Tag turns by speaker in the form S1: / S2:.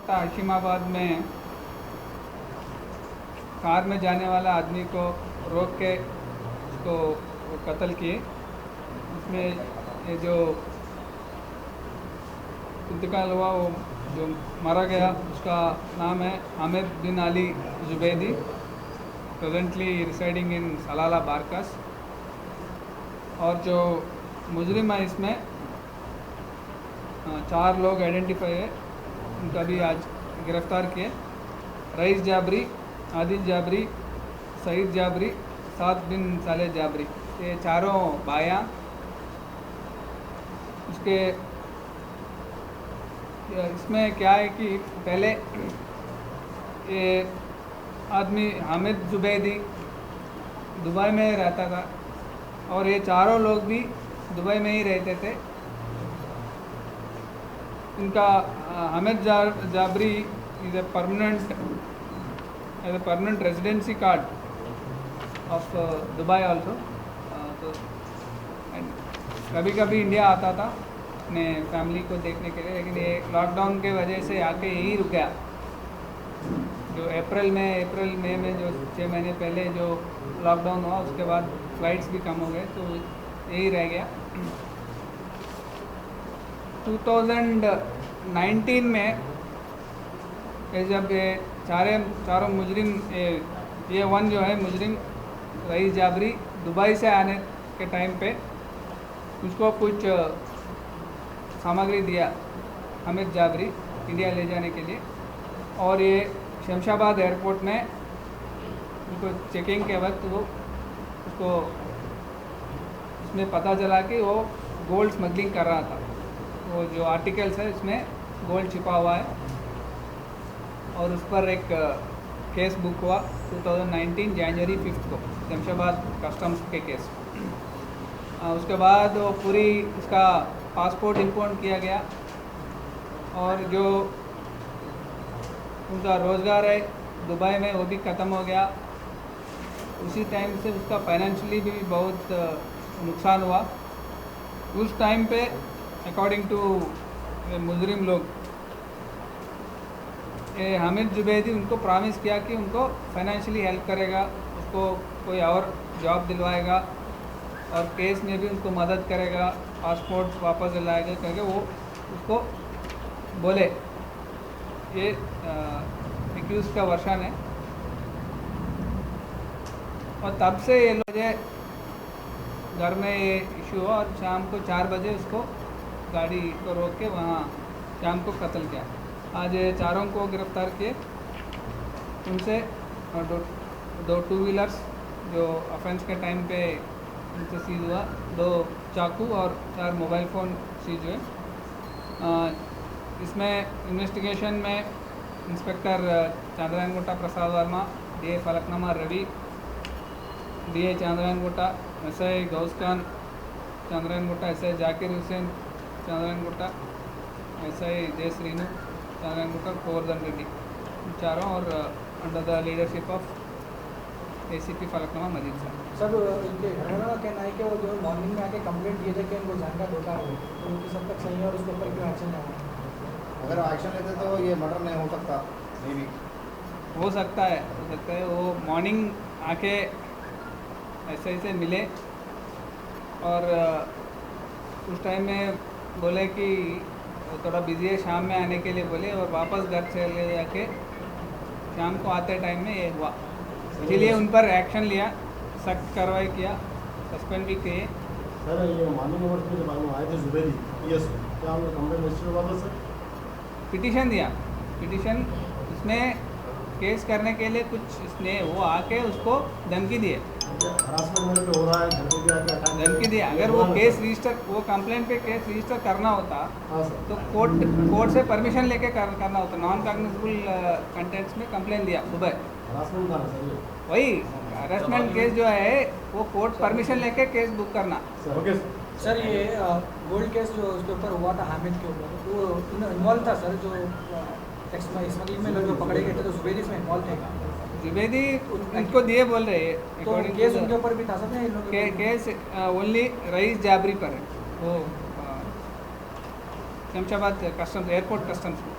S1: हाशिमाबाद में कार में जाने वाला आदमी को रोक के उसको वो कत्ल किए। उसमें ये जो इंतकाल हुआ, वो जो मारा गया, उसका नाम है हामिद बिन अली जुबैदी, प्रेजेंटली रिसाइडिंग इन सलाला बारकास। और जो मुजरिम है इसमें 4 लोग आइडेंटिफाई है, उनका भी आज गिरफ़्तार किए। रईस जाबरी, आदिल जाबरी, सईद जाबरी, साद बिन साले जाबरी, ये चारों भाइयाँ। उसके इसमें क्या है कि पहले ये आदमी हामिद जुबैदी दुबई में रहता था और ये चारों लोग भी दुबई में ही रहते थे। इनका Hamid जाबरी is a permanent residency card of Dubai also. तो कभी कभी इंडिया आता था अपने फैमिली को देखने के लिए, लेकिन ये लॉकडाउन के वजह से आके यहीं रुक गया। जो अप्रैल मई में जो 6 महीने पहले जो लॉकडाउन हुआ, उसके बाद फ्लाइट्स भी कम हो गए, तो यही रह गया। 2019 में जब ये चारों मुजरिम, ये वन जो है मुजरिम रईस जाबरी दुबई से आने के टाइम पे उसको कुछ सामग्री दिया हामिद जाबरी इंडिया ले जाने के लिए, और ये शमशाबाद एयरपोर्ट में उनको चेकिंग के वक्त वो उसको उसमें पता चला कि वो गोल्ड स्मगलिंग कर रहा था। वो जो आर्टिकल्स है इसमें गोल्ड छिपा हुआ है, और उस पर एक केस बुक हुआ 2019 जनवरी 5 को शमशाबाद कस्टम्स के केस। उसके बाद वो पूरी उसका पासपोर्ट इंपोर्ट किया गया, और जो उनका रोज़गार है दुबई में वो भी ख़त्म हो गया। उसी टाइम से उसका फाइनेंशियली भी बहुत नुकसान हुआ। उस टाइम पे अकॉर्डिंग टू मुजरिम लोग, ये हामिद जुबैदी उनको प्रॉमिस किया कि उनको फाइनेंशियली हेल्प करेगा, उसको कोई और जॉब दिलवाएगा और केस में भी उनको मदद करेगा, पासपोर्ट वापस दिलाएगा करके वो उसको बोले। ये 21 का वर्षन है। और तब से ये लोग घर में ये इशू हुआ, और शाम को 4 बजे उसको गाड़ी को रोक के वहाँ शाम को कत्ल किया। आज ये चारों को गिरफ़्तार किए। उनसे दो 2 व्हीलर्स जो ऑफेंस के टाइम पे उनसे सीज हुआ, 2 चाकू और 4 मोबाइल फ़ोन सीज हुए। इसमें इन्वेस्टिगेशन में inspector Chandrayangutta Prasad Varma, DI Falaknuma Ravi, DI Chandrayangutta, SI Ghouse Khan Chandrayangutta, SI Zakir Hussain Chandrayangutta, SI Jai Srinu Chandrayangutta, Govardhan Reddy, चारों, और under the leadership of ACP Falaknuma Majeed Sahab.
S2: Sir, इनके घर वालों का कहना है कि वो जो मॉर्निंग में आके कंप्लेंट दिए थे कि इनको जान का धोखा हो, तो उनकी सब तक सही है और उसके ऊपर क्यों एक्शन नहीं हुआ?
S3: अगर एक्शन लेते तो ये मर्डर नहीं हो सकता। मे बी
S1: हो सकता है वो मॉर्निंग आके ऐसे मिले, और उस टाइम में बोले कि थोड़ा बिजी है, शाम में आने के लिए बोले, और वापस घर चले जाके शाम को आते टाइम में ये हुआ। इसीलिए उन पर एक्शन लिया, सख्त कार्रवाई किया, सस्पेंड भी किए।
S4: सर, ये मॉर्निंग आवर्स में जब आए थे जुबैदी, यस, क्या हमने कंप्लेंट रजिस्टर हुआ था सर?
S1: पिटीशन दिया, पिटीशन उसमें केस करने के लिए कुछ इसने वो आके उसको धमकी दिए,
S4: हरासमेंट मेरे पे हो रहा है,
S1: धमकी दिया। अगर वो केस रजिस्टर, वो कंप्लेंट पे केस रजिस्टर करना होता,
S4: हाँ सर,
S1: तो कोर्ट से परमिशन लेके करना होता। नॉन कॉग्निजेबल कंटेंट्स में कंप्लेंट दिया सुबह,
S4: हरासमेंट था सर ये।
S1: वही हरासमेंट केस जो है वो कोर्ट परमिशन लेके केस बुक करना।
S4: ओके
S2: सर, ये गोल्ड केस जो उसके ऊपर हुआ था हामिद के ऊपर, वो इन्वॉल्व था सर? जो स्मगलिंग में लोग जो पकड़े गए थे तो जुबैदी इसमें इन्वॉल्व थे?
S1: जुबैदी उनको दिए बोल रहे हैं,
S2: तो केस उनके ऊपर भी था सर? नहीं,
S1: केस ओनली रईस जाबरी पर है, वो शमशाबाद कस्टम्स, एयरपोर्ट कस्टम्स में।